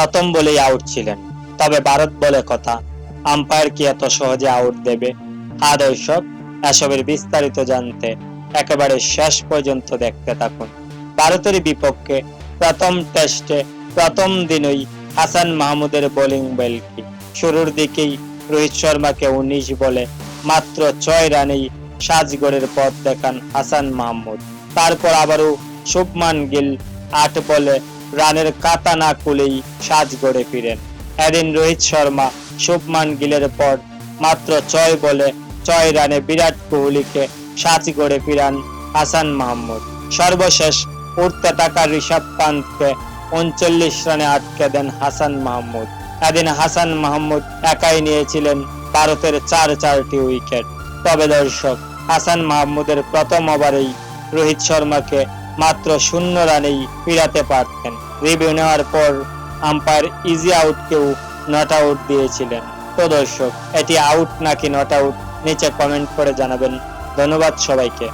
প্রথম বলেই আউট ছিলেন। তবে ভারত বলে কথা, আম্পায়ার কি এত সহজে আউট দেবে? হ্যাঁ দর্শক, এসবের বিস্তারিত জানতে একেবারে শেষ পর্যন্ত দেখতে থাকুন। ভারতের বিপক্ষে প্রথম টেস্টে প্রথম দিনই হাসান মাহমুদের বোলিং বেলকি। শুরুর দিকেই রোহিত শর্মাকে 19 বলে মাত্র 6 রানেই সাজগড়ের পথ দেখান হাসান মাহমুদ। তারপর আবারও শুভমান গিল 8 বলে রানের কাতা না খুলেই সাজগড়ে ফিরেন। এদিন রোহিত শর্মা শুভমান গিলের পর মাত্র 6 বলে 6 রানে বিরাট কোহলিকে সাজগড়ে ফিরান হাসান মাহমুদ। সর্বশেষ উঠতে থাকা ঋষভ পান্থকে 39 রানে আটকে দেন হাসান মাহমুদ। এদিন হাসান মাহমুদ একাই নিয়েছিলেন ভারতের 4টি উইকেট। তবে দর্শক, হাসান মাহমুদের প্রথম ওভারেই রোহিত শর্মাকে মাত্র 0 রানেই ফিরাতে পারতেন। রিভিউ নেওয়ার পর আম্পায়ার ইজি আউটকেও নট আউট দিয়েছিলেন। তো দর্শক, এটি আউট নাকি নট আউট নিচে কমেন্ট করে জানাবেন। ধন্যবাদ সবাইকে।